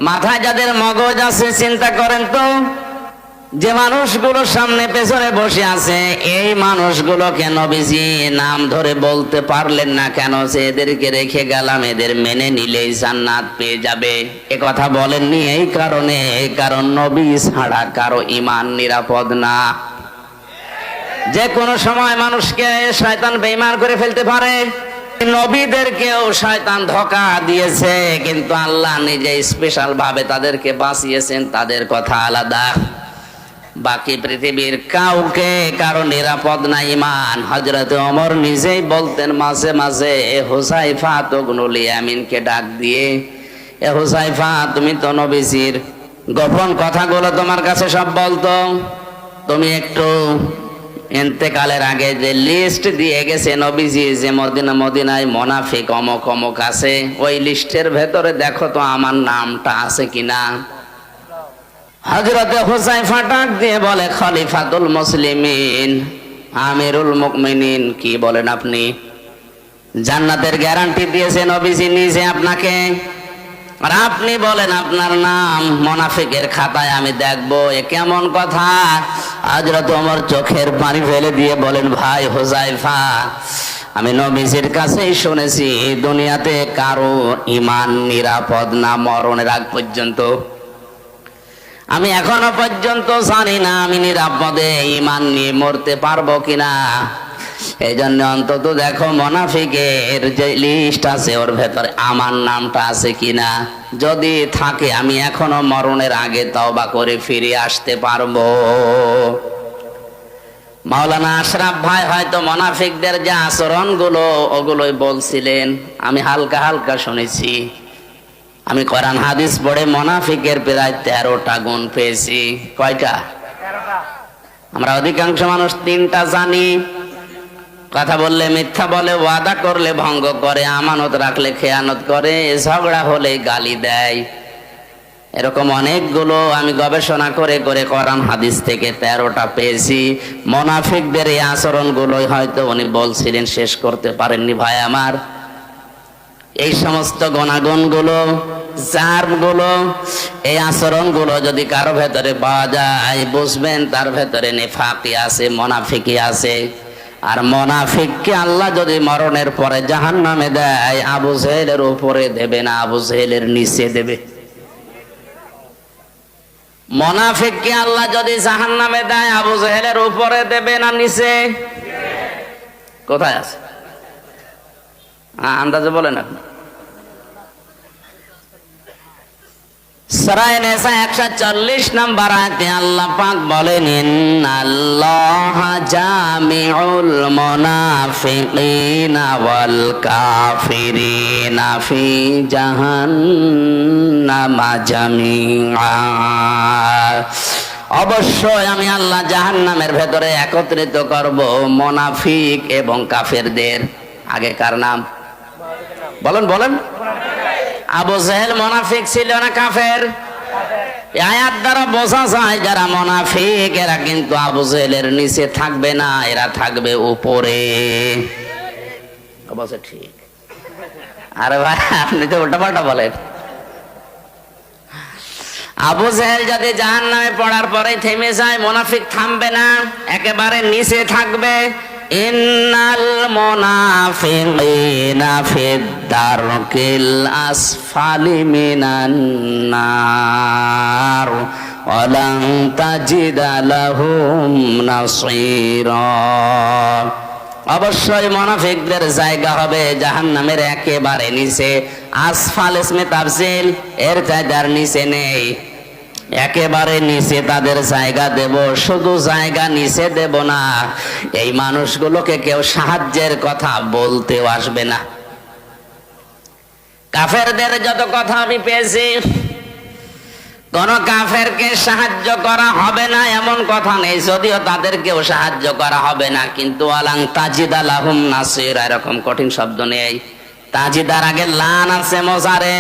মাথায় যাদের মগজ আছে চিন্তা করেন তো, যে মানুষগুলো সামনে পেছনে বসে আছে এই মানুষগুলোকে নবীজি নাম ধরে বলতে পারলেন না কেন? যে এদেরকে রেখে গেলাম, এদের মেনে নিলেই জান্নাত পেয়ে যাবে, এ কথা বলেননি এই কারণে, কারণ নবী ছাড়া কারো ঈমান নিরাপদ না। যে কোনো সময় মানুষকে শয়তান বেঈমান করে ফেলতে পারে। নবীদেরকেও শয়তান ধোঁকা দিয়েছে, কিন্তু আল্লাহ নিজে স্পেশাল ভাবে তাদেরকে বাঁচিয়েছেন, তাদের কথা আলাদা। বাকি পৃথিবীর কাউকে কারো নিরাপদ না ঈমান। হযরত ওমর নিজেই বলতেন মাঝে মাঝে হুযায়ফা ইবনুল ইয়ামিনকে ডাক দিয়ে, এ হুযায়ফা, তুমি তো নবীজির গোপন কথাগুলো তোমার কাছে সব বলতো, তুমি একটু ইন্তেকালের আগে যে লিস্ট দিয়ে গেছে নবীজি যে মদিনায় মুনাফিক অমুক অমুক আছে, ওই লিস্টের ভেতরে দেখো তো আমার নামটা আছে কিনা। হযরত হুযায়ফা ডাক দিয়ে বলে, খলিফাতুল মুসলিমিন, আমিরুল মুমিনিন, কি বলেন আপনি? জান্নাতের গ্যারান্টি দিয়েছে নবীজি নিজে আপনাকে, আর আপনি বলেন আপনার নাম মুনাফিকের খাতায় আমি দেখবো, এ কেমন কথা? হযরত ওমর চোখের পানি ফেলে দিয়ে বলেন, ভাই হুযায়ফা, আমি নবীজির কাছেই শুনেছি দুনিয়াতে কারো ঈমান নিরাপদ না মরণের আগ পর্যন্ত। আমি এখনো পর্যন্ত জানি না আমি নিরাপদে ঈমান নিয়ে মরতে পারবো কিনা। এই জন্য অন্তত দেখো মুনাফিকের যে লিস্ট আছে ওর ভেতরে আমার নামটা আছে কিনা, যদি থাকে আমি এখনো মরণের আগে তওবা করে ফিরে আসতে পারবো। মাওলানা আশরাফ ভাই হয়তো মুনাফিকদের যে আচরণগুলো ওগুলোই বলছিলেন, আমি হালকা হালকা শুনেছি। আমি কোরআন হাদিস পড়ে মুনাফিকের প্রায় 13টা গুণ পেয়েছি। কয়টা? 13টা। আমরা অধিকাংশ মানুষ 3টা জানি। কথা বললে মিথ্যা বলে, ওয়াদা করলে ভঙ্গ করে, আমানত রাখলে খেয়ানত করে, ঝগড়া হলে গালি দেয়। এরকম অনেকগুলো আমি গবেষণা করে করে কোরআন হাদিস থেকে 13টা পেয়েছি। মুনাফিকদের এই আচরণগুলোই হয়তো উনি বলছিলেন, শেষ করতে পারেননি ভাই আমার। এই সমস্ত গুণাগুণগুলো, জারগুলো, এই আচরণগুলো যদি কারো ভেতরে পাওয়া যায়, বুঝবেন তার ভেতরে নিফাকি আছে, মুনাফিকি আছে। আর মুনাফিককে আল্লাহ যদি মরণের পরে জাহান্নামে দেয়, আবু জেহেলের উপরে দেবে না, আবু জেহেলের নিচে দেবে। মুনাফিককে আল্লাহ যদি জাহান্নামে দেয়, আবু জেহেলের উপরে দেবে না নিচে? কোথায় আছে আন্দাজে বলেন আপনি। সূরা নিসা 140 নম্বর আয়াতে আল্লাহ পাক বলেন, ইন্নাল্লাহা জামিউল মুনাফিকিনা ওয়াল কাফিরিনা ফি জাহান্নামা জামিআ। অবশ্যই আমি আল্লাহ জাহান্নামের ভেতরে একত্রিত করব মুনাফিক এবং কাফেরদের। আগে কার নাম বলেন বলেন? আবু জেহেল মুনাফিক ছিল না কাফের? আয়াত দ্বারা বোঝা যায় যারা মুনাফিক এরা কিন্তু আবু জেহেলের নিচে থাকবে না, এরা থাকবে উপরে। অবশ্য ঠিক। আরে ভাই আপনি তো উল্টাপাল্টা বলেন। আবু জেহেল যদি জাহান্নামে পড়ার পরে থেমে যায়, মুনাফিক থামবে না, একেবারে নিচে থাকবে। ইন্নাল মুনাফিকিনা ফিদ দারকিল আসফালি মিনান নার ওয়া লান তাজিদা লাহুম নাসীরা। অবশ্যই মুনাফিকদের জায়গা হবে জাহান্নামের একেবারে নিচে। আসফাল ইসমে তাফজিল, এর জায়গার নিচে নেই, একেবারে নিচে তাদের জায়গা দেব। শুধু জায়গা নিচে দেব না, এই মানুষগুলোকে কেউ সাহায্যের কথা বলতেও আসবে না। কাফেরদের যত কথা আমি পেয়েছি, কোন কাফেরকে সাহায্য করা হবে না এমন কথা নেই, যদিও তাদেরকেও সাহায্য করা হবে না, কিন্তু আলাং তাজিদা লাহুম নাসীরা এরকম কঠিন শব্দ নেই। তাজিদার আগে লান আছে মজারে,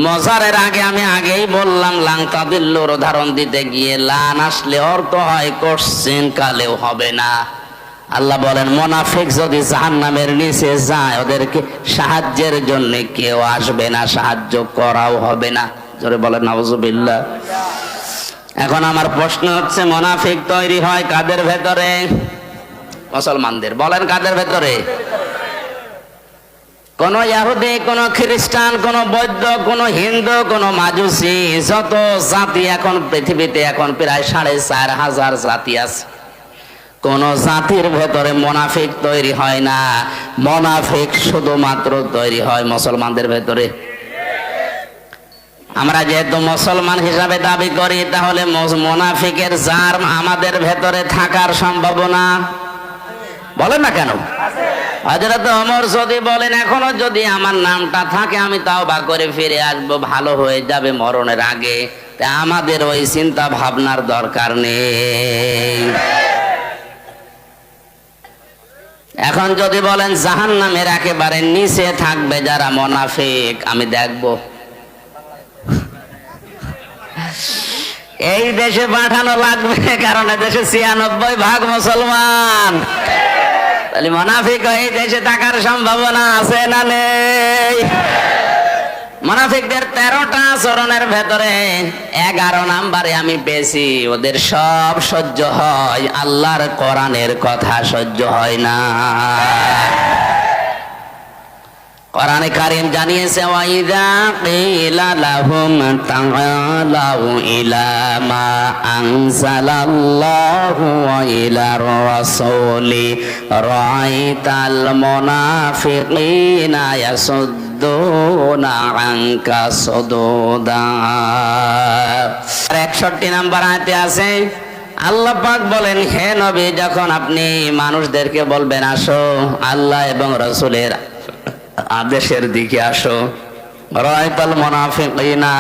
মজারের আগে আমি আগেই বললাম লাং তাদিল্লুর উদাহরণ দিতে গিয়ে লান আসলে অর্থ হয় কোশ্চেন কালেও হবে না। আল্লাহ বলেন মুনাফিক যদি জাহান্নামের নিচে যায় ওদেরকে সাহায্যের জন্য কেউ আসবে না, সাহায্য করাও হবে না। জোরে বলেন নাউজুবিল্লাহ। এখন আমার প্রশ্ন হচ্ছে মুনাফিক তৈরি হয় কাদের ভেতরে? মুসলমানদের। বলেন কাদের ভেতরে? কোন ইহুদি, কোন খ্রিস্টান, কোন বৌদ্ধ, কোন হিন্দু, কোন মাজুসি, যত জাতি এখন পৃথিবীতে এখন প্রায় 4,500 জাতি আছে, কোন জাতির ভেতরে মুনাফিক তৈরি হয় না। মুনাফিক শুধুমাত্র তৈরি হয় মুসলমানদের ভেতরে। আমরা যেহেতু মুসলমান হিসাবে দাবি করি, তাহলে মুনাফিকের জার্ম আমাদের ভেতরে থাকার সম্ভাবনা, বলেন না কেন? হযরত ওমর যদি বলেন এখনো যদি আমার নামটা থাকে আমি তাওবা করে ফিরে আসবো, ভালো হয়ে যাবে মরণের আগে, তা আমাদের ওই চিন্তা ভাবনার দরকার নেই। এখন যদি বলেন জাহান্নামের একেবারে নিচে থাকবে যারা মুনাফিক, আমি দেখব। এই দেশে পাঠানো লাগবে, কারণ দেশে 96% মুসলমান। তাহলে মুনাফিক এই দেশে থাকার সম্ভাবনা আছে না নেই? মুনাফিকদের 13টা আচরণের ভেতরে 11 নম্বরে আমি পেয়েছি ওদের সব সহ্য হয়, আল্লাহর কোরআনের কথা সহ্য হয় না। কোরআনে কারীম জানিয়েছে ওয়াইদা কিলা লাহুম তাআলাউ ইলা মা আনজালাল্লাহু ওয়া ইলার রাসূলি রাআইতাল মুনাফিকিনা ইয়াসুদ্দুনা আনকা সুদুদা। 61 নম্বর আয়াতে আছে আল্লাহ পাক বলেন, হে নবী, যখন আপনি মানুষদেরকে বলবেন আসো আল্লাহ এবং রাসূলের আদেশের দিকে আসো, রাআইতাল মুনাফিকিনা,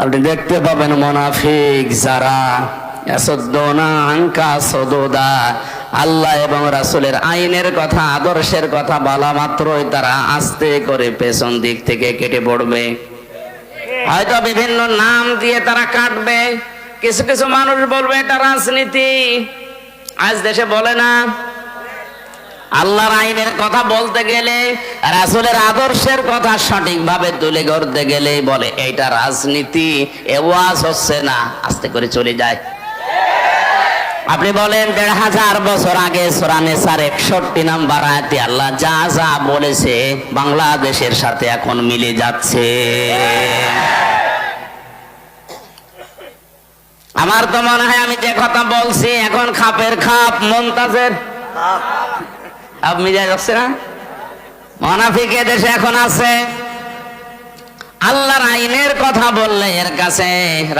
আপনি দেখতে পাবেন মুনাফিক যারা ইয়াসুদ্দুনা আনকা সুদুদা, আল্লাহ এবং রাসূলের আইনের কথা আদর্শের কথা বলা মাত্রই তারা আস্তে করে পেছন দিক থেকে কেটে পড়বে। হয়তো বিভিন্ন নাম দিয়ে তারা কাটবে। কিছু কিছু মানুষ বলবে এটা রাজনীতি। আজ দেশে বলে না, আল্লাহর আইনের কথা বলতে গেলে, রাসূলের আদর্শের কথা সঠিকভাবে তুলে ধরতে গেলে বলে এইটা রাজনীতি, এ ওয়াজ হচ্ছে না, আস্তে করে চলে যায়। আপনি বলেন 1500 বছর আগে সূরা নিসার 61 নম্বর আয়াতে আল্লাহ যা যা বলেছে বাংলাদেশের সাথে এখন মিলে যাচ্ছে। আমার তো মনে হয় আমি যে কথা বলছি এখন খাপের খাপ মুনতাজের মিলে যাচ্ছে না। মুনাফিক দেশে এখন আছে। আল্লাহর আইনের কথা বললে এর কাছে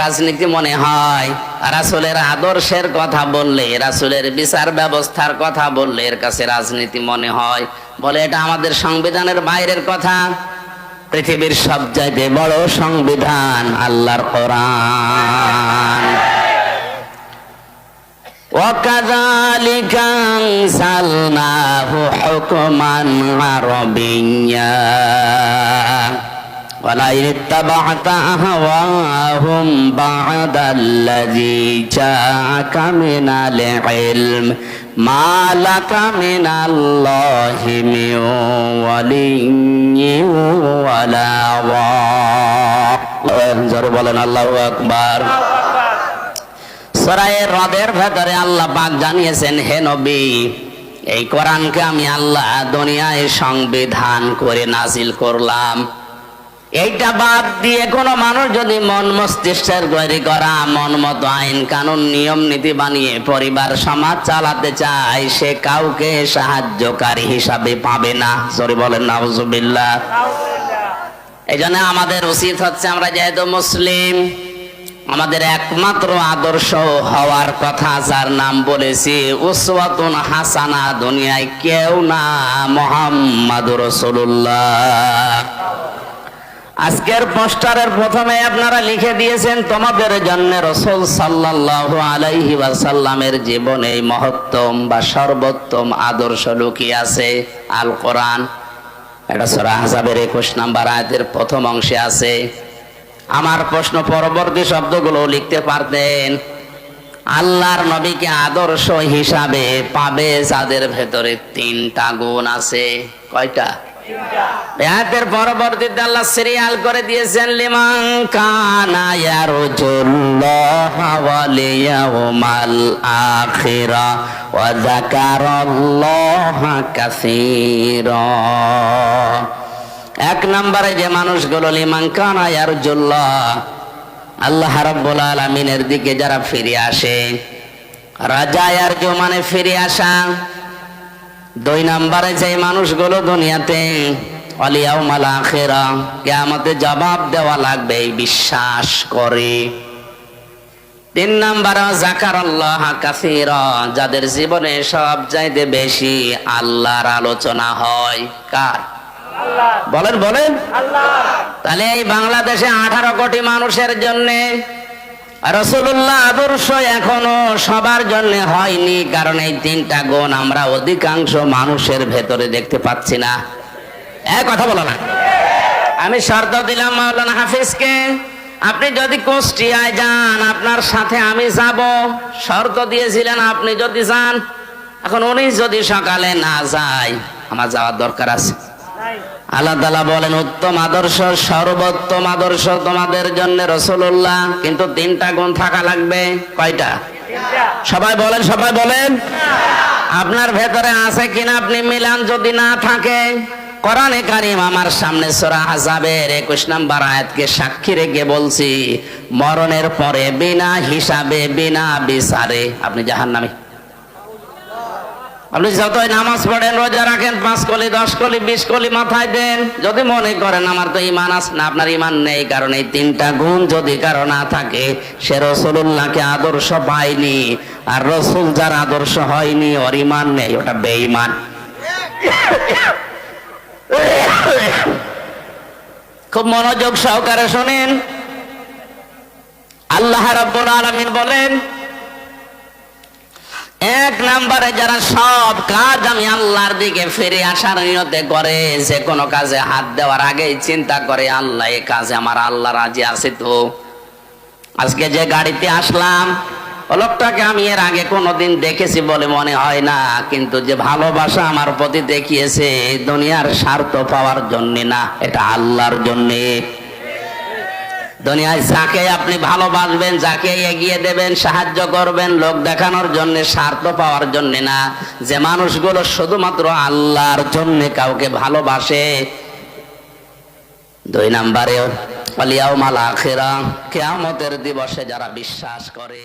রাজনীতি মনে হয়, রাসূলের আদর্শের কথা বললে, রাসূলের বিচার ব্যবস্থার কথা বললে এর কাছে রাজনীতি মনে হয়। বলে এটা আমাদের সংবিধানের বাইরের কথা। পৃথিবীর সবচাইতে বড় সংবিধান আল্লাহর কোরআন। وَكَذَلِكَ أَنزَلْنَاهُ حُكْمًا عَرَبِيًّا وَلَئِنِ اتَّبَعْتَ أَهْوَاءَهُمْ بَعْدَ الَّذِي جَاءَكَ مِنَ الْعِلْمِ مَا لَكَ مِنَ اللَّهِ مِنْ وَلِيٍّ وَلَا وَاقٍ। জোরে বলেন আল্লাহু আকবার। সূরা রদের ভেতরে আল্লাহ পাক জানিয়েছেন, হে নবী, এই কোরআনকে আমি আল্লাহ দুনিয়ায় সংবিধান করে নাজিল করলাম। এইটা বাদ দিয়ে কোনো মানুষ যদি মন মস্তিষ্কের তৈরি করা মন মতো আইন কানুন নিয়ম নীতি বানিয়ে পরিবার সমাজ চালাতে চায়, সে কাউকে সাহায্যকারী হিসাবে পাবে না। সরি বলেন নাউজুবিল্লাহ। এই জন্য আমাদের উচিত হচ্ছে, আমরা যেহেতু মুসলিম, আমাদের একমাত্র আদর্শ হওয়ার কথা যার নাম বলেছি উসওয়াতুন হাসানা, দুনিয়ায় কেউ না, মুহাম্মাদুর রাসূলুল্লাহ। আজকের পোস্টারের প্রথমে আপনারা লিখে দিয়েছেন তোমাদের জন্য রাসূল সাল্লাল্লাহু আলাইহি ওয়াসাল্লামের জীবনে মহত্তম বা সর্বোত্তম আদর্শ লুকিয়ে আছে আল কোরআন। এটা সূরা আহজাবের 21 নম্বর আয়াতের প্রথম অংশে আছে। আমার প্রশ্ন, পরবর্তী শব্দগুলো লিখতে পারতেন। আল্লাহর নবীকে আদর্শ হিসাবে পাবে যাদের ভেতরে তিনটা গুণ আছে। কয়টা? আয়াতের পরবর্তীতে আল্লাহ সিরিয়াল করে দিয়েছেন, লিমান কানা ইয়ারজুল্লাহ ওয়াল ইয়াউমাল আখিরা ওয়া যাকারাল্লাহা কাসীরা। এক নম্বরে যে মানুষগুলো লিমান কানা ইয়ারজুল্লাহ, আল্লাহ রাব্বুল আলামিনের দিকে যারা ফিরে আসে, রাজা ইয়ারজু মানে ফিরে আসা। দুই নম্বরে যে মানুষগুলো দুনিয়াতে ওয়াল ইয়াউমাল আখিরা, কিয়ামতে জবাব দেওয়া লাগবে এই বিশ্বাস করে। তিন নম্বরে যাকারাল্লাহ কাসীরা, যাদের জীবনে সব চাইতে বেশি আল্লাহর আলোচনা হয়। কার? বলেন বলেন। তাহলে এই বাংলাদেশে 18 কোটি মানুষের জন্য রাসূলুল্লাহ আদর্শ এখনো সবার জন্য হয়নি, কারণ এই তিনটা গুণ আমরা অধিকাংশ মানুষের ভেতরে দেখতে পাচ্ছি না। এক কথা বলো না। আমি শর্ত দিলাম মাওলানা হাফিজকে, আপনি যদি কুষ্টিয়ায় যান আপনার সাথে আমি যাব। শর্ত দিয়েছিলেন আপনি যদি যান। এখন উনি যদি সকালে না যায়, আমার যাওয়ার দরকার আছে। আল্লাহ তাআলা বলেন, উত্তম আদর্শ, সর্বোত্তম আদর্শ তোমাদের জন্য রাসূলুল্লাহ, কিন্তু তিনটা গুণ থাকা লাগবে। কয়টা? সবাই বলেন, সবাই বলেন। আপনার ভেতরে আছে কিনা আপনি মিলান। যদি না থাকে, কোরআনে কারীম আমার সামনে সূরা আহজাবের 21 নম্বর আয়াতকে সাক্ষী রেখে বলছি, মরণের পরে বিনা হিসাবে বিনা বিচারে আপনি জাহান্নামী। আপনি যতই নামাজ পড়েন, রোজা রাখেন, 5 কলি 10 কলি 20 কলি মাথায় দেন, যদি মনে করেন আমার তো ঈমান আছে না, আপনার ঈমান নেই। কারণ এই তিনটা গুণ যদি কারো না থাকে, সে রাসূলুল্লাহকে আদর্শ পায়নি। আর রাসূল যার আদর্শ হয়নি, ওর ঈমান নেই, ওটা বেঈমান। খুব মনোযোগ সহকারে শুনেন। আল্লাহ রাব্বুল আলামিন বলেন, এক নম্বরে যারা সব কাজ আমি আল্লাহর দিকে ফিরে আসার নিয়তে করে, যে কোনো কাজে হাত দেওয়ার আগেই চিন্তা করে, আল্লাহ এই কাজে আমার আল্লাহ রাজি আছে তো। আজকে যে গাড়িতে আসলাম, লোকটাকে আমি এর আগে কোনোদিন দেখেছি বলে মনে হয় না, কিন্তু যে ভালোবাসা আমার প্রতি দেখিয়েছে, দুনিয়ার স্বার্থ পাওয়ার জন্য না, এটা আল্লাহর জন্যে। দুনিয়ায় যাকে আপনি ভালোবাসবেন, যাকে এগিয়ে দেবেন, সাহায্য করবেন, লোক দেখানোর জন্য, স্বার্থ পাওয়ার জন্য না। যে মানুষগুলো শুধুমাত্র আল্লাহর জন্য কাউকে ভালোবাসে। দুই নম্বরে ওয়াল ইয়াউমাল আখিরা, কিয়ামতের দিবসে যারা বিশ্বাস করে।